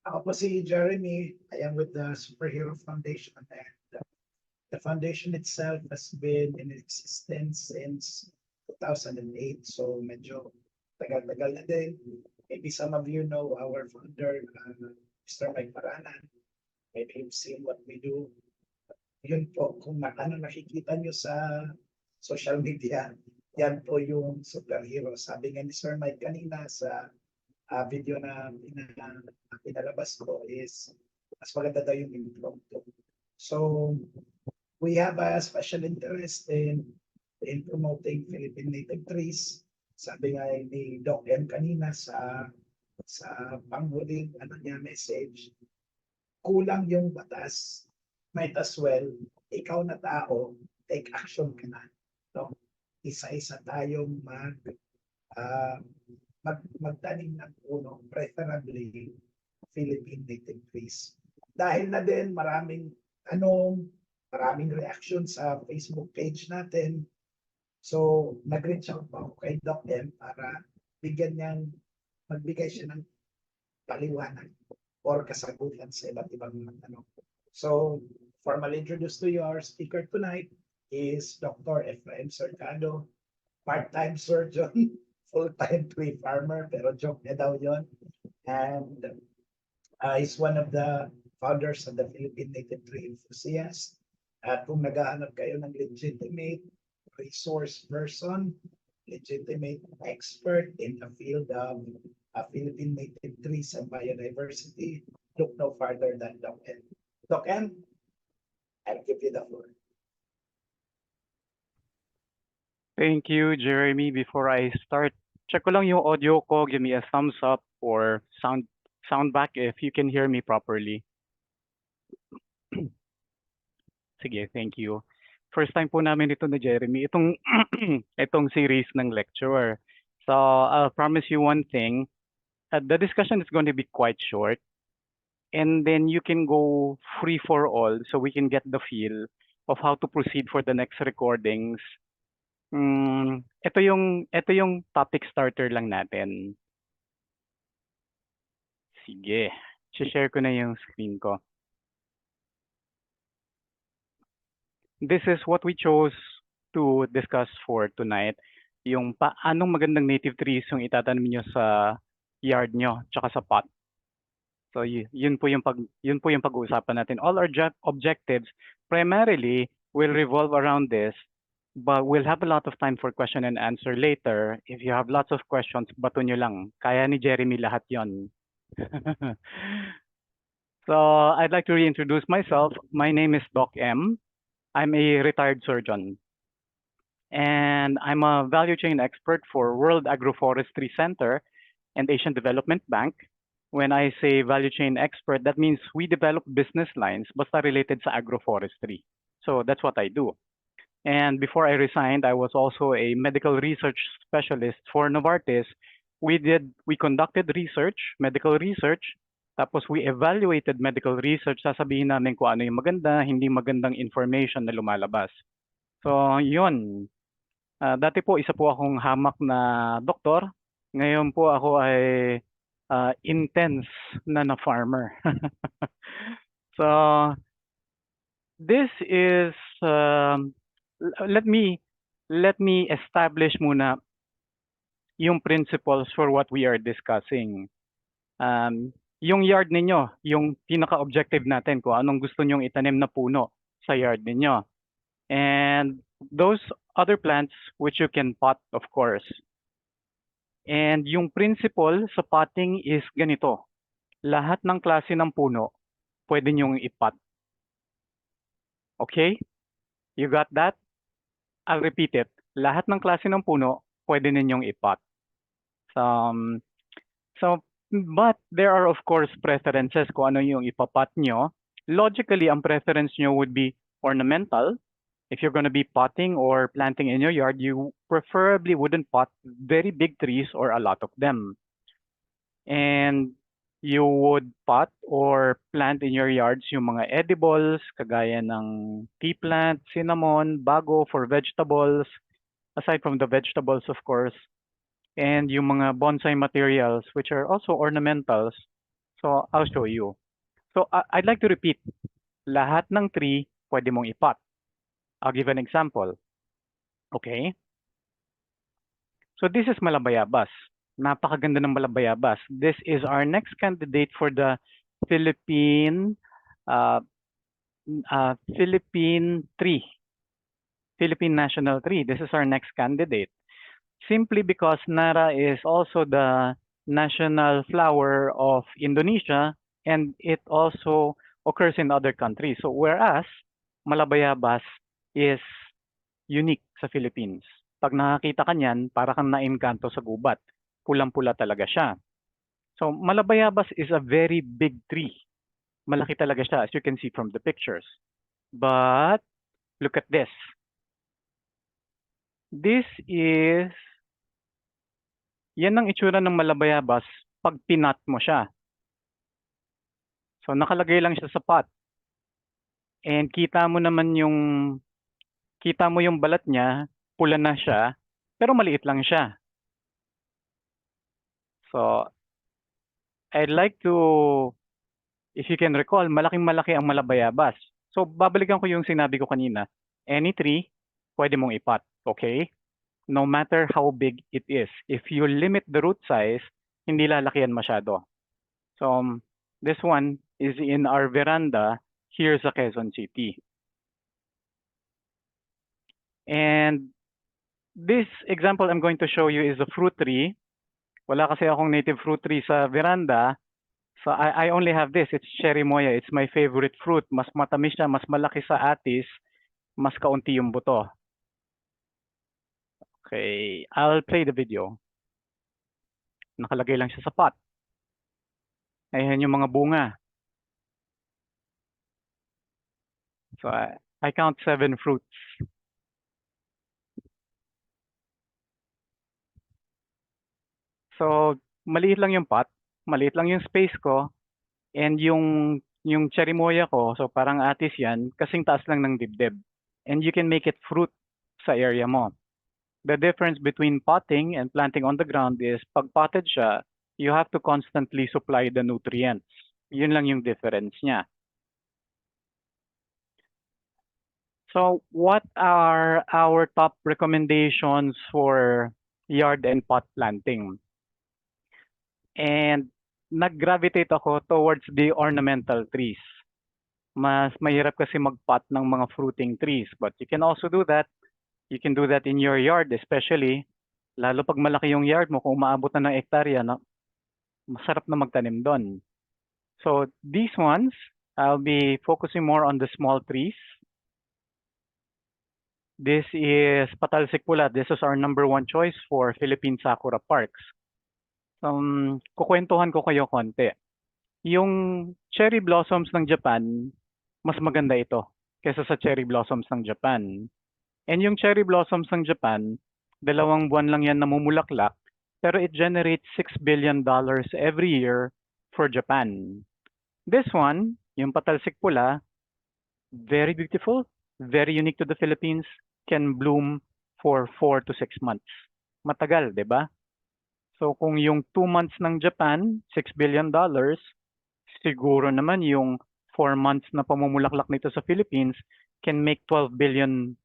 Ako po si Jeremy. I am with the Superhero Foundation, and the foundation itself has been in existence since 2008. So medyo tagal-tagal na din. Maybe some of you know our founder, Mr. Mike Paranan. Maybe you've seen what we do. Yun po, kung ano nakikita nyo sa social media, yan po yung superhero. Sabi nga ni Sir Mike kanina sa video na pinalabas ko is mas maganda daw yung impromptu. So we have a special interest in promoting Philippine native trees. Sabi nga ni Doc M kanina sa panghuling message, kulang yung batas. Might as well, ikaw na tao, take action ka na. No? Isa-isa tayong magtanim ng puno, preferably Philippine native trees. Dahil na din maraming reaction sa Facebook page natin. So, nag-reach out pa ako kay Doc M para magbigay siya ng paliwanag or kasagutan sa iba't ibang mga tanong. So, formally introduced to you, our speaker tonight is Dr. Efraim Cercado, part-time surgeon, full-time tree farmer, pero joke niya daw yun. And he's one of the founders of the Philippine Native Tree Enthusiasts. At kung naghahanap kayo ng legitimate resource person, legitimate expert in the field of Philippine native trees and biodiversity, look no farther than Doc M. Doc M, I'll give you the floor. Thank you, Jeremy. Before I start, check ko lang yung audio ko. Give me a thumbs up or sound back if you can hear me properly. Sige, thank you. First time po namin ito na Jeremy, itong series ng lecture. So I'll promise you one thing, the discussion is going to be quite short. And then you can go free for all so we can get the feel of how to proceed for the next recordings. Ito yung topic starter lang natin. Sige, share ko na yung screen ko. This is what we chose to discuss for tonight. Yung anong magandang native trees yung itatanim nyo sa yard nyo tsaka sa pot. So yun po yung pag-uusapan natin. All our objectives primarily will revolve around this, but we'll have a lot of time for question and answer later. If you have lots of questions, bato nyo lang. Kaya ni Jeremy lahat yon. So I'd like to reintroduce myself. My name is Doc M. I'm a retired surgeon. And I'm a value chain expert for World Agroforestry Center and Asian Development Bank. When I say value chain expert, that means we develop business lines basta related sa agroforestry. So that's what I do. And before I resigned, I was also a medical research specialist for Novartis. We conducted research, medical research, tapos we evaluated medical research, sasabihin namin kung ano yung maganda, hindi magandang information na lumalabas. So yun, dati po isa po akong hamak na doktor. Ngayon po ako ay intense na farmer. So this is let me establish muna yung principles for what we are discussing. Yung yard ninyo, yung pinaka-objective natin kung anong gusto nyong itanim na puno sa yard ninyo. And those other plants which you can pot, of course. And yung principle sa potting is ganito. Lahat ng klase ng puno, pwede nyong ipot. Okay? You got that? I'll repeat it. Lahat ng klase ng puno, pwede ninyong ipot. But there are of course preferences kung ano yung ipapot nyo. Logically, ang preference nyo would be ornamental. If you're going to be potting or planting in your yard, you preferably wouldn't pot very big trees or a lot of them. And you would pot or plant in your yards yung mga edibles, kagaya ng tea plant, cinnamon, bago for vegetables. Aside from the vegetables, of course, and yung mga bonsai materials, which are also ornamentals. So I'll show you. So I'd like to repeat, lahat ng tree pwede mong ipot. I'll give an example. Okay? So this is Malabayabas. Napakaganda ng Malabayabas. This is our next candidate for the Philippine Philippine tree, Philippine national tree. This is our next candidate. Simply because Nara is also the national flower of Indonesia and it also occurs in other countries. So whereas Malabayabas is unique sa Philippines. Pag nakakita ka niyan, para kang naengkanto sa gubat. Pulang-pula talaga siya. So Malabayabas is a very big tree. Malaki talaga siya, as you can see from the pictures. But look at this. This is, yan ang itsura ng Malabayabas pag pinat mo siya. So nakalagay lang siya sa pot. And kita mo yung balat niya, pula na siya, pero maliit lang siya. So I'd like to, if you can recall, malaking-malaki ang Malabayabas. So babalikan ko yung sinabi ko kanina. Any tree, pwede mong ipot, okay? No matter how big it is. If you limit the root size, hindi lalakihan masyado. So this one is in our veranda here sa Quezon City. And this example I'm going to show you is a fruit tree. Wala kasi akong native fruit tree sa veranda. So I only have this. It's cherry moya. It's my favorite fruit. Mas matamis siya, mas malaki sa atis, mas kaunti yung buto. Okay, I'll play the video. Nakalagay lang siya sa pot. Ayan yung mga bunga. So I count 7 fruits. So maliit lang yung pot, maliit lang yung space ko, and yung cherry moya ko, so parang atis yan, kasing taas lang ng dibdib. And you can make it fruit sa area mo. The difference between potting and planting on the ground is pag potted siya, you have to constantly supply the nutrients. Yun lang yung difference niya. So what are our top recommendations for yard and pot planting? And nag-gravitate ako towards the ornamental trees. Mas mahirap kasi mag-pot ng mga fruiting trees, but you can also do that. You can do that in your yard especially, lalo pag malaki yung yard mo, kung umaabot na ng hektarya, masarap na magtanim doon. So these ones, I'll be focusing more on the small trees. This is Patalsik Pula. This is our #1 choice for Philippine Sakura Parks. Kukwentuhan ko kayo konti. Yung cherry blossoms ng Japan, mas maganda ito kaysa sa cherry blossoms ng Japan. And yung cherry blossoms ng Japan, 2 buwan lang yan namumulaklak, pero it generates $6 billion every year for Japan. This one, yung Patalsik Pula, very beautiful, very unique to the Philippines, can bloom for 4 to 6 months. Matagal, di ba? So kung yung 2 months ng Japan, $6 billion, siguro naman yung 4 months na pamumulaklak nito sa Philippines can make $12 billion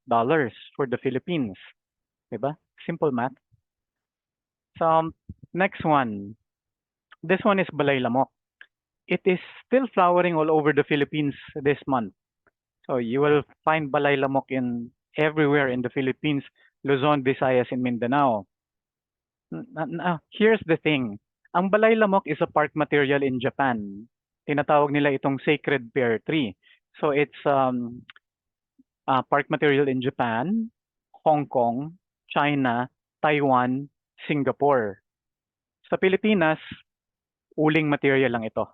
for the Philippines. Diba? Simple math. So next one. This one is Balay Lamok. It is still flowering all over the Philippines this month. So you will find Balay Lamok in everywhere in the Philippines, Luzon, Visayas, and Mindanao. Here's the thing. Ang Balay Lamok is a park material in Japan. Tinatawag nila itong sacred pear tree. So it's park material in Japan, Hong Kong, China, Taiwan, Singapore. Sa Pilipinas, uling material lang ito.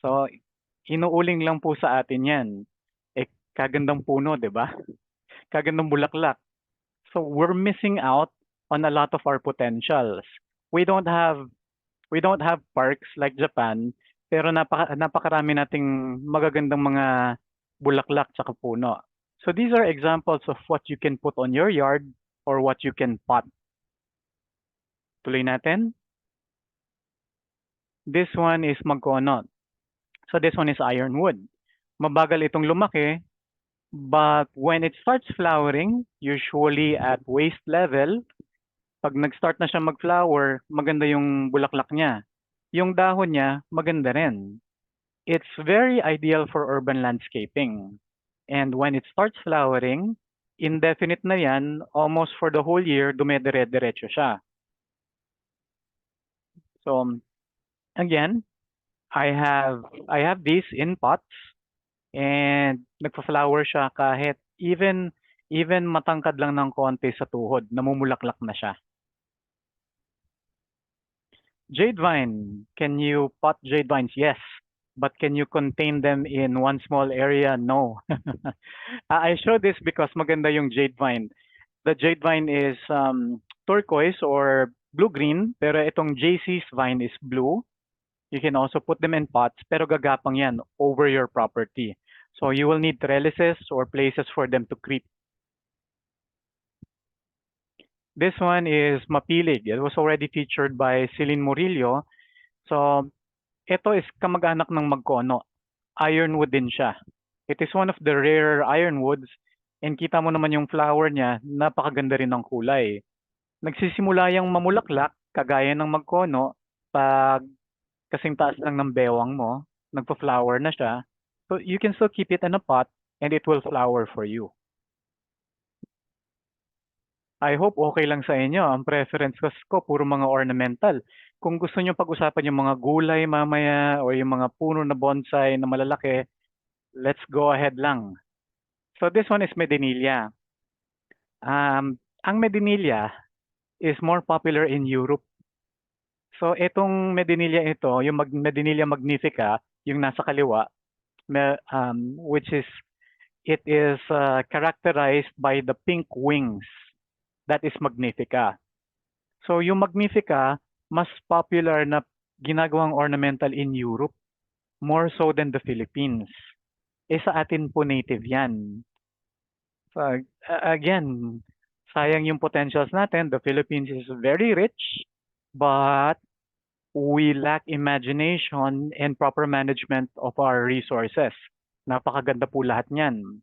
So inuuling lang po sa atin yan. Kagandang puno, di ba? Kagandang bulaklak. So we're missing out on a lot of our potentials. We don't have parks like Japan, pero napakarami nating magagandang mga bulaklak sa puno. So these are examples of what you can put on your yard or what you can pot. Tuloy natin. This one is magkono. So this one is ironwood. Mabagal itong lumaki, but when it starts flowering, usually at waist level, pag nag-start na siya mag-flower, maganda yung bulaklak niya. Yung dahon niya, maganda rin. It's very ideal for urban landscaping. And when it starts flowering, indefinite na yan, almost for the whole year, dumedire-diretso siya. So, again, I have these in pots and nagpa-flower siya kahit even matangkad lang ng konti sa tuhod, namumulaklak na siya. Jade vine, can you pot jade vines? Yes. But can you contain them in one small area? No. I show this because maganda yung jade vine. The jade vine is turquoise or blue-green, pero itong JC's vine is blue. You can also put them in pots, pero gagapang yan over your property. So you will need trellises or places for them to creep. This one is mapilig. It was already featured by Celine Murillo. So ito is kamag-anak ng magkono. Ironwood din siya. It is one of the rarer ironwoods and kita mo naman yung flower niya, napakaganda rin ng kulay. Nagsisimula yung mamulaklak, kagaya ng magkono, pag kasing taas lang ng bewang mo, nagpa-flower na siya. So you can still keep it in a pot and it will flower for you. I hope okay lang sa inyo. Ang preference ko puro mga ornamental. Kung gusto nyo pag-usapan yung mga gulay mamaya o yung mga puno na bonsai na malalaki, let's go ahead lang. So this one is Medinilla. Ang Medinilla is more popular in Europe. So itong Medinilla ito, yung Medinilla magnifica, yung nasa kaliwa, which is, it is characterized by the pink wings. That is magnifica. So yung magnifica, mas popular na ginagawang ornamental in Europe, more so than the Philippines. Sa atin po native yan. So, again, sayang yung potentials natin. The Philippines is very rich, but we lack imagination and proper management of our resources. Napakaganda po lahat niyan.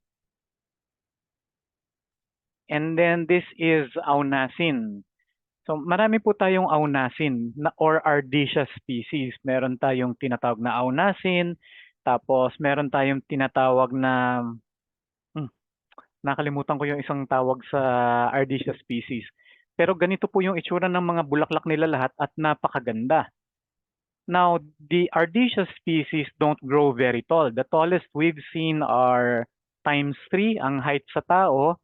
And then this is aunasin. So marami po tayong aunasin or ardisia species. Meron tayong tinatawag na aunasin, tapos meron tayong tinatawag na nakalimutan ko yung isang tawag sa ardisia species. Pero ganito po yung itsura ng mga bulaklak nila lahat at napakaganda. Now, the ardisia species don't grow very tall. The tallest we've seen are ×3 ang height sa tao.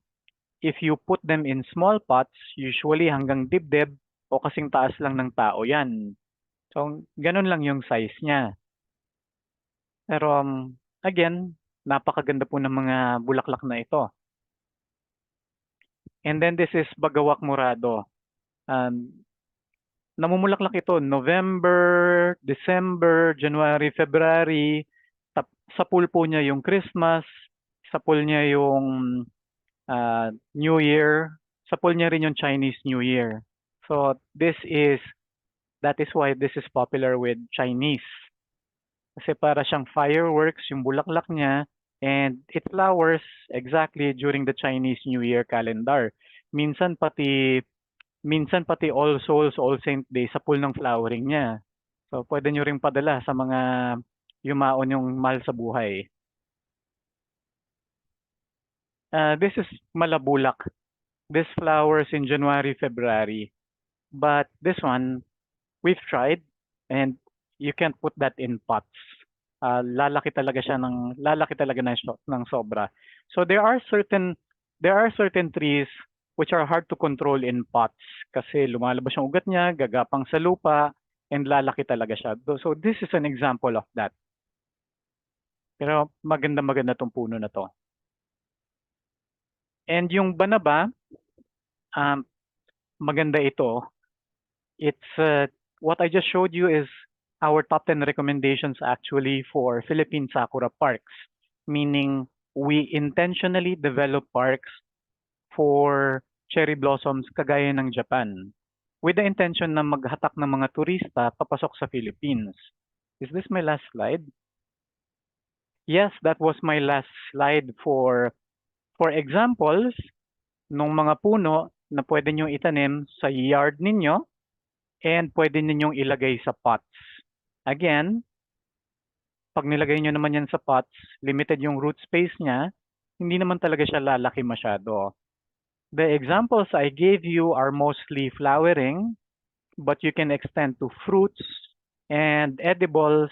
If you put them in small pots, usually hanggang dibdib o kasing taas lang ng tao yan. So, ganun lang yung size niya. Pero, again, napakaganda po ng mga bulaklak na ito. And then this is Bagawak Morado. Namumulaklak ito November, December, January, February. Sa pool po niya yung Christmas, sa pool niya yung New Year, sa pool niya rin yung Chinese New Year. So that is why this is popular with Chinese. Kasi para siyang fireworks yung bulaklak niya and it flowers exactly during the Chinese New Year calendar. Minsan pati All Souls, All Saint Day sa pool ng flowering niya. So pwede nyo ring padala sa mga yumaon yung mahal sa buhay. This is Malabulak. This flowers in January, February. But this one, we've tried and you can't put that in pots. Lalaki talaga ng sobra. So there are certain trees which are hard to control in pots kasi lumalabas yung ugat niya, gagapang sa lupa, and lalaki talaga siya. So this is an example of that. Pero maganda tong puno na to. And yung banaba, maganda ito. It's what I just showed you is our top 10 recommendations actually for Philippine Sakura parks, meaning we intentionally develop parks for cherry blossoms kagaya ng Japan. with the intention na maghatak ng mga turista papasok sa Philippines. Is this my last slide? Yes, that was my last slide for examples nung mga puno na pwede nyo itanim sa yard ninyo and pwede ninyong ilagay sa pots. Again, pag nilagay nyo naman yan sa pots, limited yung root space niya, hindi naman talaga siya lalaki masyado. The examples I gave you are mostly flowering, but you can extend to fruits and edibles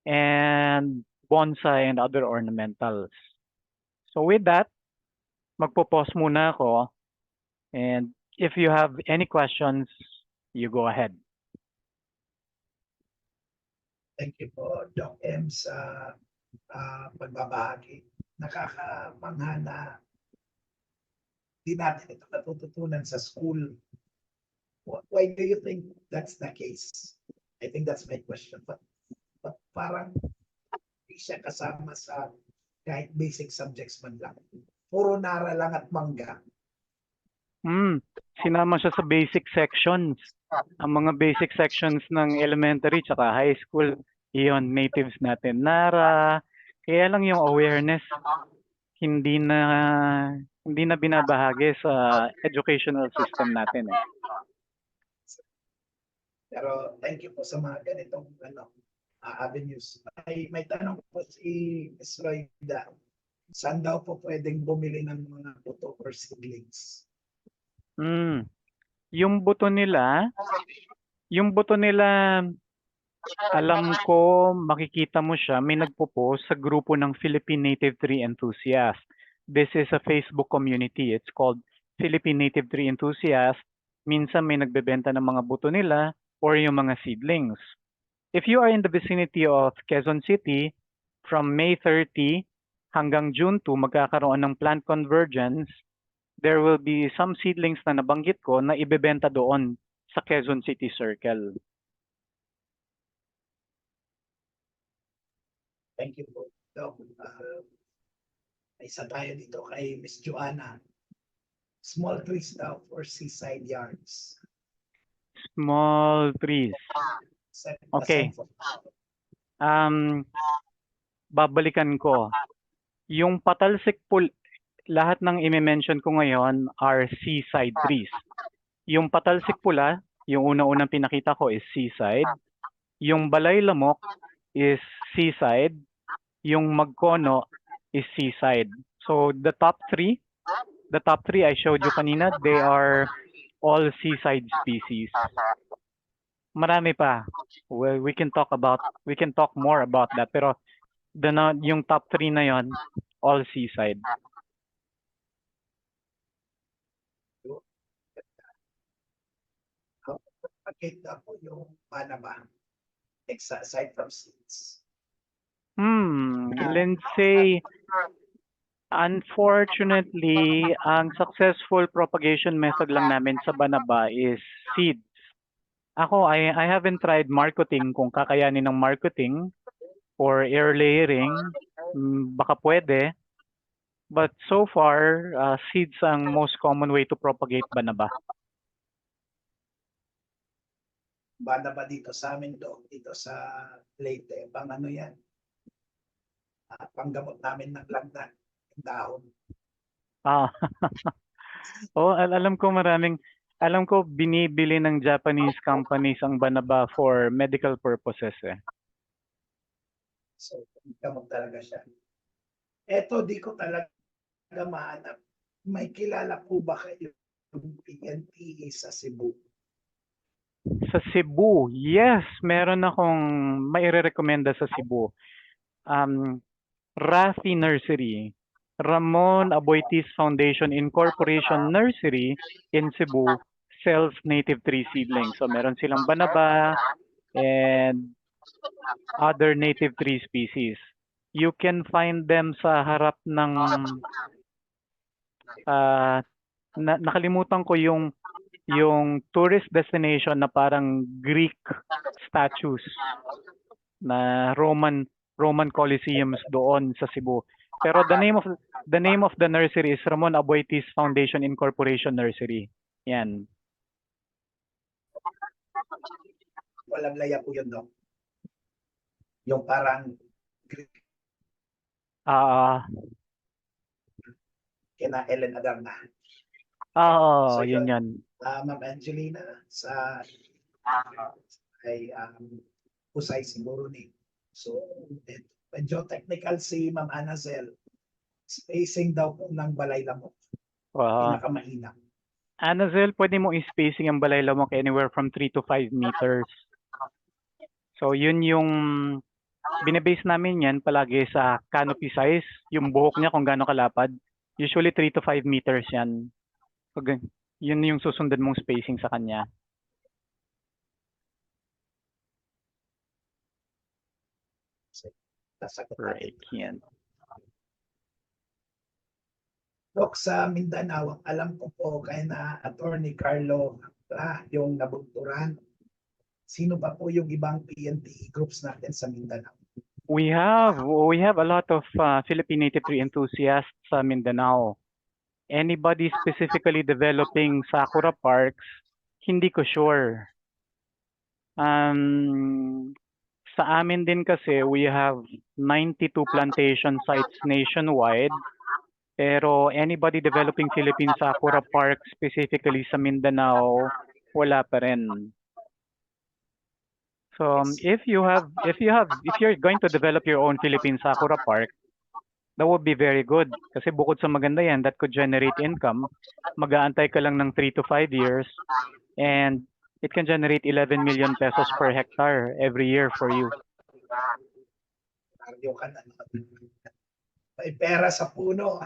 and bonsai and other ornamentals. So with that, magpo-pause muna ako. And if you have any questions, you go ahead. Thank you po, Doc M, sa pagbabahagi. Nakakamangha na di natin ito natututunan sa school. Why do you think that's the case? I think that's my question. But parang hindi siya kasama sa kahit basic subjects man lang. Puro nara lang at mangga. Sinama siya sa basic sections. Ang mga basic sections ng elementary tsaka high school, iyon, natives natin. Nara, kaya lang yung awareness, hindi na binabahagi sa educational system natin. Pero thank you po sa mga ganitong avenues. May tanong po si Ms. Royda. Saan daw po pwedeng bumili ng mga buto or seedlings? Yung buto nila, alam ko, makikita mo siya, may nagpo-post sa grupo ng Philippine Native Tree Enthusiasts. This is a Facebook community. It's called Philippine Native Tree Enthusiasts. Minsan may nagbebenta ng mga buto nila or yung mga seedlings. If you are in the vicinity of Quezon City, from May 30 hanggang June 2, magkakaroon ng plant convergence. There will be some seedlings na nabanggit ko na ibebenta doon sa Quezon City Circle. Thank you po, Doc. Isa tayo dito kay Miss Joanna. Small trees daw for seaside yards. Small trees. Okay. Babalikan ko. Yung patalsik lahat ng i-mention ko ngayon are seaside trees. Yung patalsik pula, yung una-unang pinakita ko is seaside. Yung balay lamok is seaside. Yung magkono is seaside. So the top three I showed you kanina, they are all seaside species. Marami pa. Well, we can talk more about that. Pero yung top 3 na yon, all seaside. Pakita po yung banaba, aside from seeds. Lindsay, unfortunately, ang successful propagation method lang namin sa banaba is seeds. Ako, I haven't tried marketing, kung kakayanin ng marketing or air layering, baka pwede. But so far, seeds ang most common way to propagate banaba. Banaba dito sa amin dito sa Leyte, pang ano yan? Panggamot namin ng lagnat, ng dahon. Alam ko binibili ng Japanese companies ang banaba for medical purposes eh. So, gamot talaga siya. Eto, di ko talaga mahanap. May kilala po ba kayo yung PNPE sa Cebu? Sa Cebu, yes, meron akong maire-recommenda sa Cebu. Rafi Nursery, Ramon Aboitiz Foundation Incorporation Nursery in Cebu sells native tree seedlings. So meron silang banaba and other native tree species. You can find them sa harap ng nakalimutan ko yung tourist destination na parang Greek statues na Roman Colosseums doon sa Cebu. Pero the name of the nursery is Ramon Aboitiz Foundation Incorporation Nursery. Yan. Walang laya po yun, Doc. Yung parang Ah, kina Ellen Adarna. Oo, So yun yun, yun. Ma'am Angelina, sa ay usay siguro ni. So, medyo technical si Ma'am Anazel. Spacing daw po ng balay lamok, Wow. pinakamainam. Anazel, pwede mo i-spacing ang balay lamok anywhere from 3 to 5 meters. So, yun yung binabase namin yan palagi sa canopy size, yung buhok niya kung gaano kalapad. Usually 3 to 5 meters yan. So, yun yung susundan mong spacing sa kanya. Sasagot Right, natin. yan. Dok, sa Mindanao, alam ko po kay na Attorney Carlo yung nabunturan. Sino pa po yung ibang PNP groups natin sa Mindanao? We have a lot of Philippine native tree enthusiasts sa Mindanao. Anybody specifically developing Sakura parks, hindi ko sure. Sa amin din kasi, we have 92 plantation sites nationwide. Pero anybody developing Philippine Sakura Park specifically sa Mindanao, wala pa rin. So if you're going to develop your own Philippine Sakura Park, that would be very good. Kasi bukod sa maganda yan, that could generate income. Mag-aantay ka lang ng 3 to 5 years and it can generate 11 million pesos per hectare every year for you. Cardio ka na. May pera sa puno.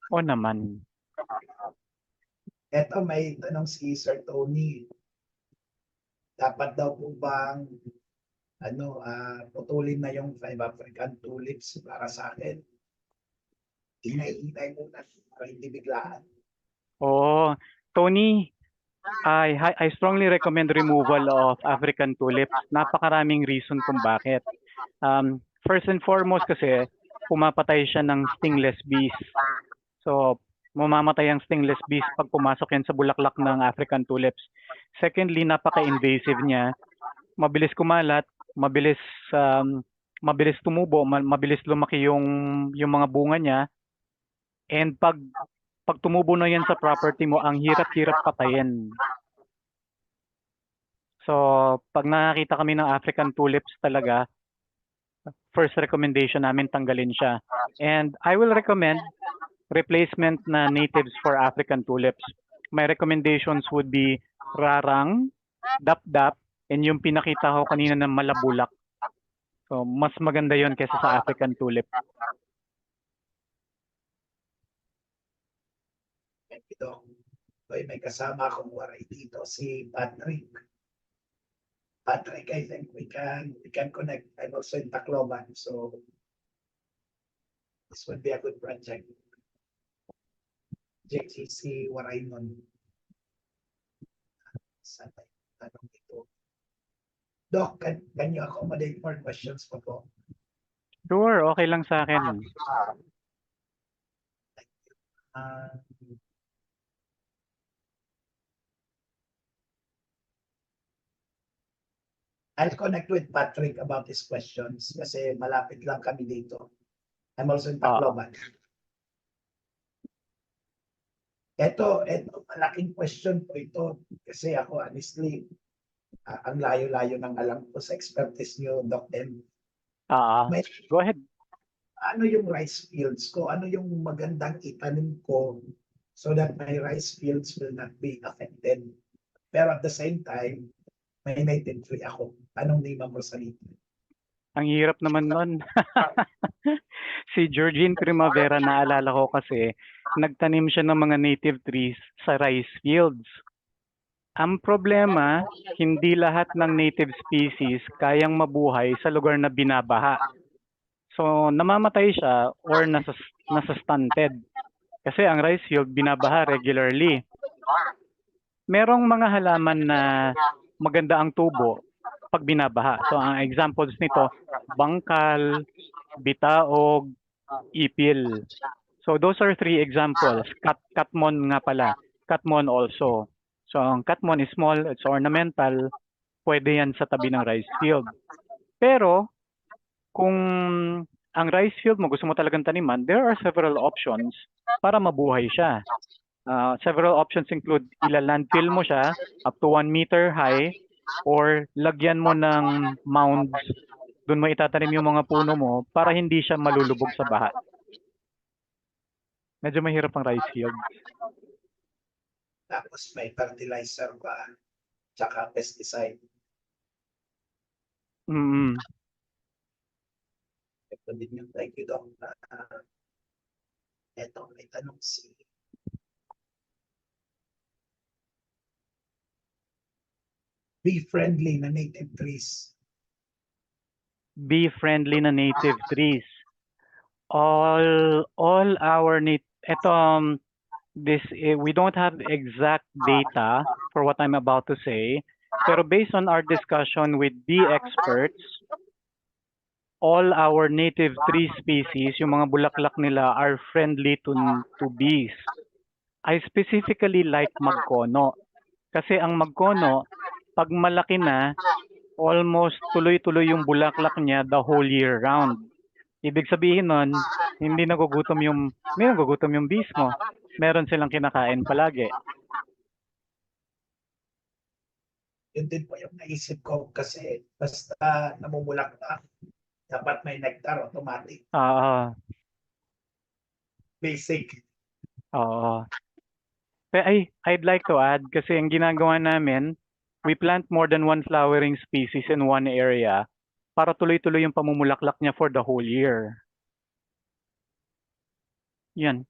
O naman. Eto, may tanong si Sir Tony. Dapat daw po bang putulin na yung 5 African tulips para sa akin? Inay-inay muna para hindi biglaan. Oh, Tony, I strongly recommend removal of African tulips. Napakaraming reason kung bakit. First and foremost kasi, pumapatay siya ng stingless bees. So, mamamatay ang stingless bees pag pumasok yan sa bulaklak ng African tulips. Secondly, napaka-invasive niya. Mabilis kumalat, mabilis tumubo, mabilis lumaki yung mga bunga niya. And pag tumubo na yan sa property mo, ang hirap-hirap patayin. So, pag nakakita kami ng African tulips talaga, first recommendation namin tanggalin siya. And I will recommend replacement na natives for African tulips. My recommendations would be rarang, dap-dap, and yung pinakita ko kanina na malabulak. So, mas maganda yon kaysa sa African tulip. Ito, may kasama akong waray dito, si Patrick. Patrick, I think we can connect. I'm also in Tacloban, so this would be a good project. JCC waray nun. Sana tanong ito. Doc, can you accommodate more questions pa po? Sure, okay lang sa akin. I'll connect with Patrick about his questions kasi malapit lang kami dito. I'm also in Tacloban. Ito, malaking question po ito kasi ako honestly, ang layo-layo ng alam ko sa expertise niyo, Doc M. Go ahead. Ano yung rice fields ko? Ano yung magandang itanim ko so that my rice fields will not be affected? Pero at the same time, may native tree ako. Anong name mo sa nito? Ang hirap naman nun. Si Georgine Primavera, naalala ko kasi, nagtanim siya ng mga native trees sa rice fields. Ang problema, hindi lahat ng native species kayang mabuhay sa lugar na binabaha. So, namamatay siya or nasa-stunted. Kasi ang rice field binabaha regularly. Merong mga halaman na maganda ang tubo pag binabaha. So, ang examples nito, bangkal, bitaog, ipil. So, those are 3 examples. Katmon nga pala. Katmon also. So, ang katmon is small, it's ornamental. pwede yan sa tabi ng rice field. Pero kung ang rice field mo gusto mo talagang taniman, there are several options para mabuhay siya. Several options include ila-landfill mo siya up to 1 meter high or lagyan mo ng mounds. Doon mo itatanim yung mga puno mo para hindi siya malulubog sa baha. Medyo mahirap ang rice field. Tapos may fertilizer pa, tsaka pesticide. Mm. Ito din yung thank you, Doc. Ito, may tanong si Be friendly na native trees. Bee friendly na native trees. All our we don't have exact data for what I'm about to say, pero based on our discussion with bee experts, all our native tree species, yung mga bulaklak nila are friendly to bees. I specifically like magkono. Kasi ang magkono, pag malaki na, almost tuloy-tuloy yung bulaklak niya the whole year round. Ibig sabihin nun, hindi nagugutom yung bees mo. Meron silang kinakain palagi. Yun din po yung naisip ko kasi basta namumulaklak, dapat may nectar automatic. Basic. Oo. I'd like to add, kasi ang ginagawa namin, we plant more than one flowering species in one area para tuloy-tuloy yung pamumulaklak niya for the whole year. Yan.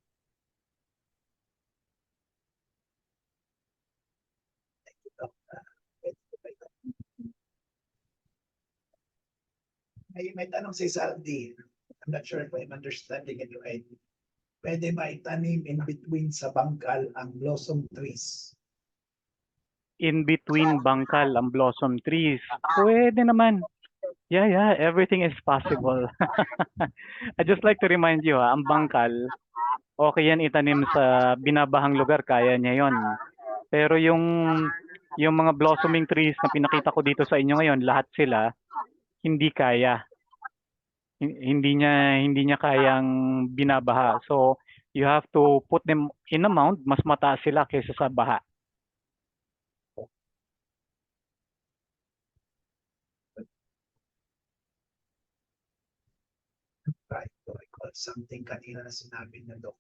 May tanong si Saldi. I'm not sure if I'm understanding it right. Pwede maitanim in between sa bangkal ang blossom trees. In between bangkal ang blossom trees. Pwede naman. Yeah, everything is possible. I just like to remind you, ang bangkal, okay yan itanim sa binabahang lugar, kaya niya yon. Pero yung mga blossoming trees na pinakita ko dito sa inyo ngayon, lahat sila hindi kaya. Hindi niya kayang binabaha. So you have to put them in a mound, mas mataas sila kaysa sa baha. Right. To recall something kanina na sinabi niya, Doc.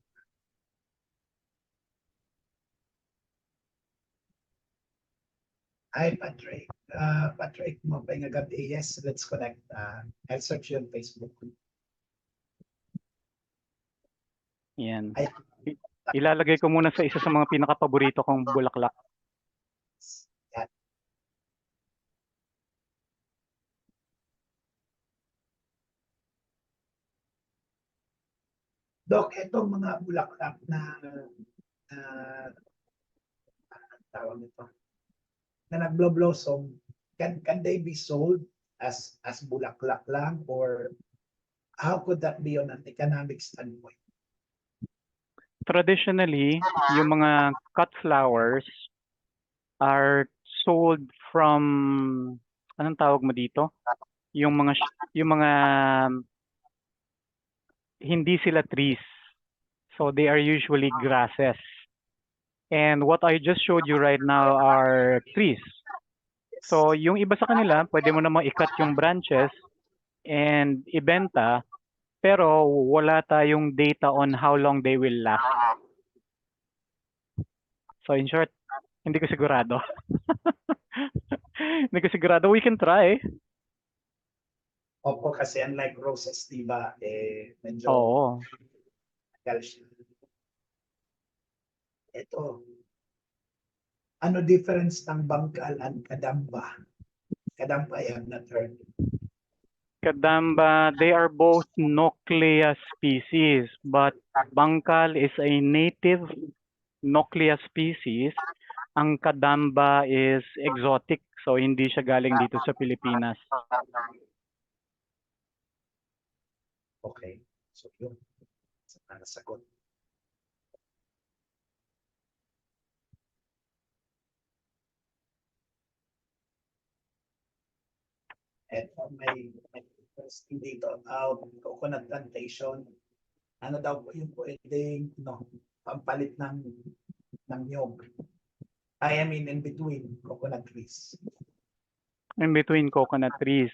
Hi, Patrick. Patrick, mapay nga gabi. Yes, let's connect. I'll search you on Facebook. Yan. Ilalagay ko muna sa isa sa mga pinaka-paborito kong bulaklak. Yan. Doc, itong mga bulaklak na tawag nito, na nagbo-blossom, can they be sold as bulaklak lang, or how could that be on an economic standpoint? Traditionally, yung mga cut flowers are sold from, anong tawag mo dito? Yung mga hindi sila trees. So they are usually grasses. And what I just showed you right now are trees. So yung iba sa kanila, pwede mo namang i-cut yung branches and ibenta, pero wala tayong data on how long they will last. So in short, hindi ko sigurado. Hindi ko sigurado. We can try. Opo, kasi unlike roses, di ba, medyo Oo. calcium. Ito, ano difference ng bangkal and kadamba? Kadamba, I have not heard. Kadamba, they are both Nauclea species, but bangkal is a native Nauclea species. Ang kadamba is exotic, so hindi siya galing dito sa Pilipinas. Okay, so yun. Sana sagot. Eto, may interesting dito about coconut plantation. Ano daw po yung pwedeng pampalit ng nyog? I mean, in between coconut trees. In between coconut trees.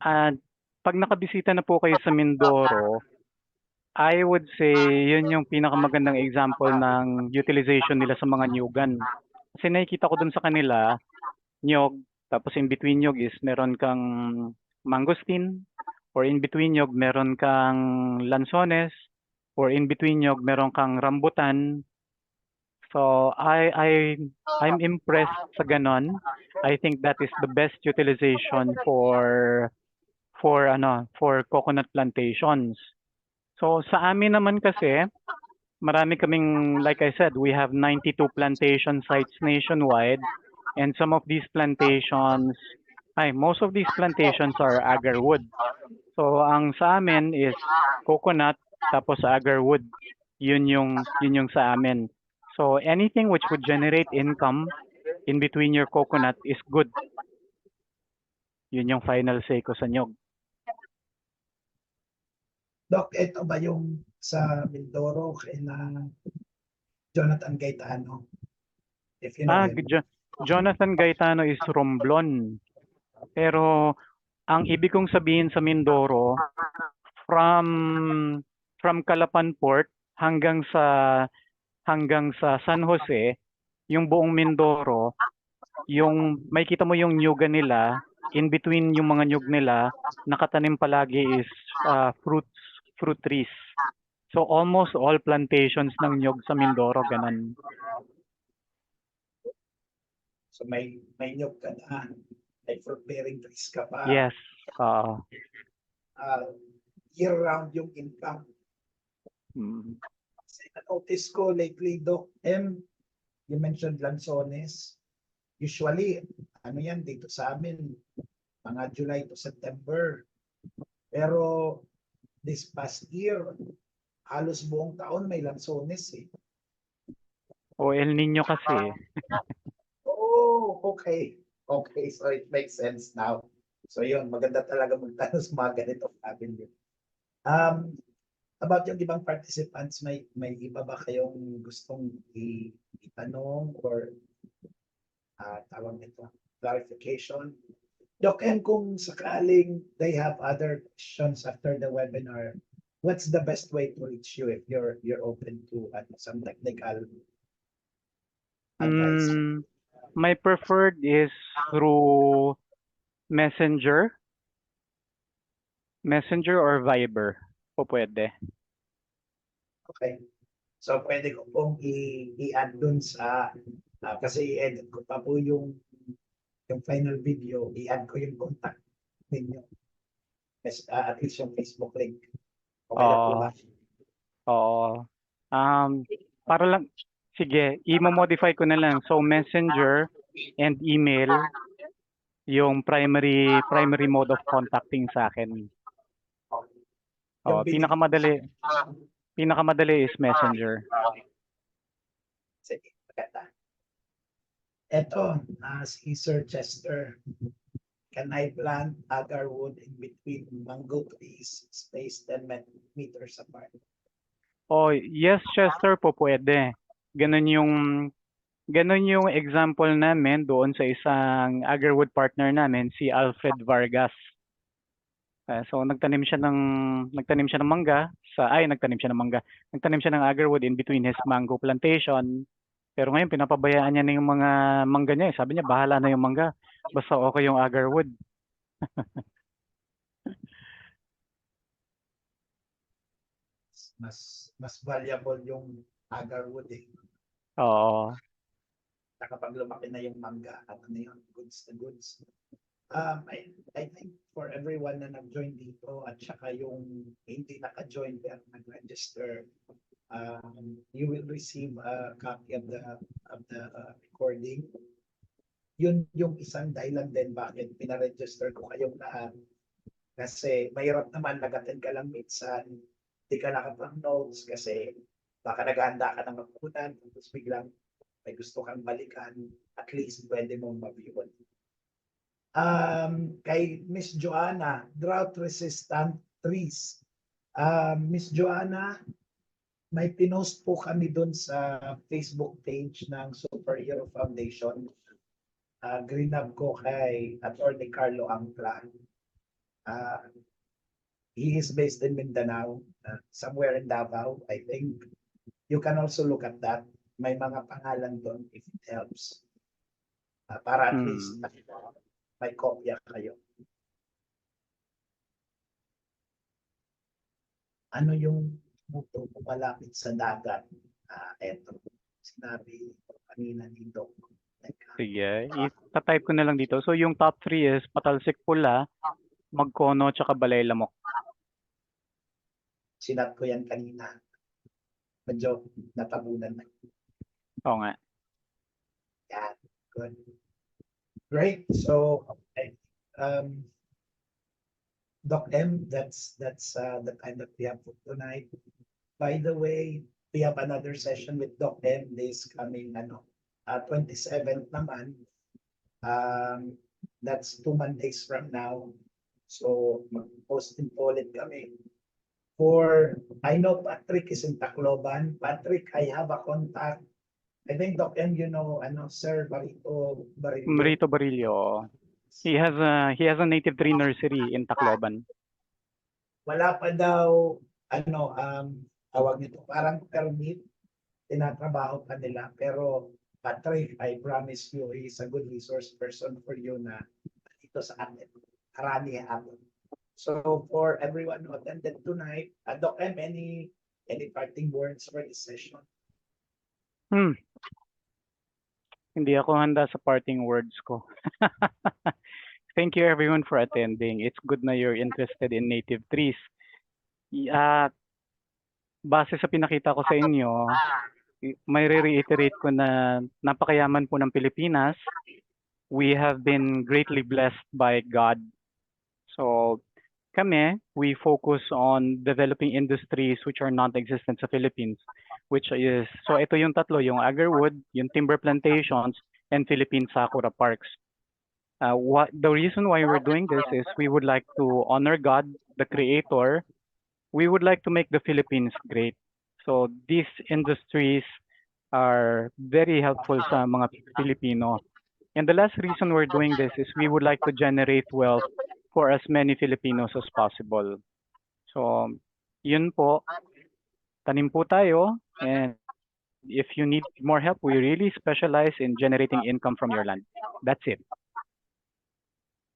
At pag nakabisita na po kayo sa Mindoro, I would say yun yung pinakamagandang example ng utilization nila sa mga nyugan. Kasi nakikita ko dun sa kanila, nyog, tapos in between nyog is meron kang mangosteen, or in between nyog meron kang lansones, or in between nyog meron kang rambutan. So I'm impressed sa ganon. I think that is the best utilization for coconut plantations. So sa amin naman kasi, marami kaming, like I said, we have 92 plantation sites nationwide, and some of these plantations, most of these plantations are agarwood. So ang sa amin is coconut tapos agarwood. Yun yung sa amin. So anything which would generate income in between your coconut is good. Yun yung final say ko sa nyog. Doc, ito ba yung sa Mindoro kay na Jonathan Gaetano? If you know him. Jonathan Gaetano is Romblon. Pero ang ibig kong sabihin sa Mindoro, from Calapan Port hanggang sa San Jose, yung buong Mindoro, yung may kita mo yung nyuga nila, in between yung mga nyug nila, nakatanim palagi is fruit trees. So almost all plantations ng nyug sa Mindoro ganun. So may nyug ka na, may fruit bearing trees ka pa. Yes. Year-round yung income. Kasi na-notice ko lately, Doc M, you mentioned lansones. Usually, ano yan dito sa amin, mga July to September. Pero this past year, halos buong taon may lansones eh. O El Nino kasi. Oh, okay. Okay, so it makes sense now. So yun, maganda talaga magtanong sa mga ganitong avenue. About yung ibang participants, may iba ba kayong gustong itanong or tawag nito, clarification? Doc, and kung sakaling they have other questions after the webinar, what's the best way to reach you if you're open to some technical advice? My preferred is through Messenger or Viber. Po pwede. Okay. So pwede ko pong i-add dun sa kasi i-edit ko pa po yung final video, i-add ko yung contact ninyo. At least yung Facebook link. Okay lang po ba? Oo. Para lang, sige, i-modify ko na lang. So Messenger and email yung primary mode of contacting sa akin. Pinakamadali is Messenger. Sige, maganda. Ito, si Sir Chester. Can I plant agarwood in between mango trees spaced 10 meters apart? Oh, yes, Chester, po pwede. Ganun yung example namin doon sa isang agarwood partner namin, si Alfred Vargas. So nagtanim siya ng mangga nagtanim siya ng agarwood in between his mango plantation. Pero ngayon pinapabayaan niya na yung mga mangga niya. Sabi niya bahala na yung mangga, basta okay yung agarwood. Mas valuable yung agarwood eh. Oo. Kapag lumaki na yung mangga at ano yun, goods na goods. I think for everyone na nag-join dito at saka yung hindi naka-join pero nag-register, you will receive a copy of the recording. Yun yung isang dahilan din bakit pinaregister ko kayong lahat. Kasi mahirap naman nag-attend ka lang minsan, hindi ka nakapang notes kasi baka naghahanda ka ng mapunan tapos biglang may gusto kang balikan, at least pwede mong ma-view. Kay Miss Joanna, drought resistant trees. Miss Joanna, may pinost po kami dun sa Facebook page ng Superhero Foundation. Greenup ko kay Attorney Carlo Angla. He is based in Mindanao, somewhere in Davao, I think. You can also look at that. May mga pangalan doon if it helps. Para at least may kopya kayo. Ano yung muto malapit sa dagat? Eto, sinabi kanina ni Doc. Sige, itatype ko na lang dito. So yung top 3 is Patalsik Pula, Magkono, tsaka Balay Lamok. Sinat ko yan kanina. Medyo natabunan na. Oo nga. Yan. Good. Great. So, Doc M, that's the time that we have for tonight. By the way, we have another session with Doc M this coming 27th naman. That's 2 Mondays from now. So mag-posting po ulit kami. I know Patrick is in Tacloban. Patrick, I have a contact. I think Doc M, Sir Barito Barillo. Marito Barillo. He has a native tree nursery in Tacloban. Wala pa daw, tawag nito, parang permit, tinatrabaho pa nila. Pero Patrick, I promise you, he is a good resource person for you na dito sa atin. Harani hapon. So for everyone who attended tonight, Doc M, any parting words for this session? Hindi ako handa sa parting words ko. Thank you everyone for attending. It's good na you're interested in native trees. Base sa pinakita ko sa inyo, may reiterate ko na napakayaman po ng Pilipinas. We have been greatly blessed by God. So kami, we focus on developing industries which are non-existent sa Philippines, which is, so ito yung tatlo, yung agarwood, yung timber plantations, and Philippine Sakura Parks. The reason why we're doing this is we would like to honor God, the Creator. We would like to make the Philippines great. So these industries are very helpful sa mga Filipino. And the last reason we're doing this is we would like to generate wealth for as many Filipinos as possible. So, yun po. Tanim po tayo. And if you need more help, we really specialize in generating income from your land. That's it.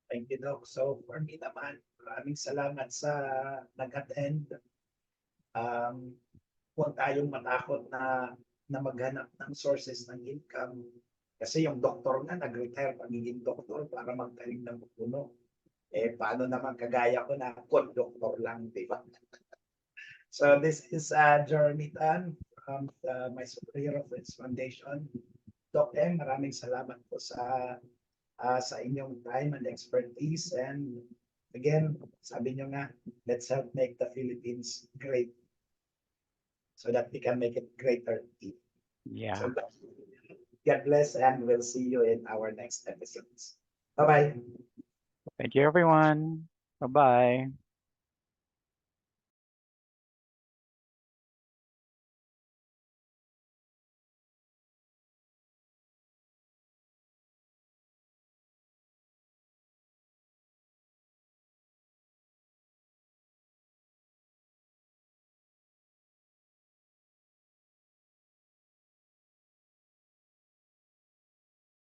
Thank you, Doc. So, for me naman, maraming salamat sa nag-attend. Huwag tayong matakot na maghanap ng sources ng income. Kasi yung doktor nga, nag-retire pagiging doktor para magtanim ng puno. Paano naman kagaya ko na doktor lang, di ba? So this is Jeremy Tan from my Superhero Friends Foundation. Doc M, maraming salamat po sa inyong time and expertise. And again, sabi nyo nga, let's help make the Philippines great so that we can make it greater. Yeah. So, God bless, and we'll see you in our next episodes. Bye-bye. Thank you, everyone. Bye-bye.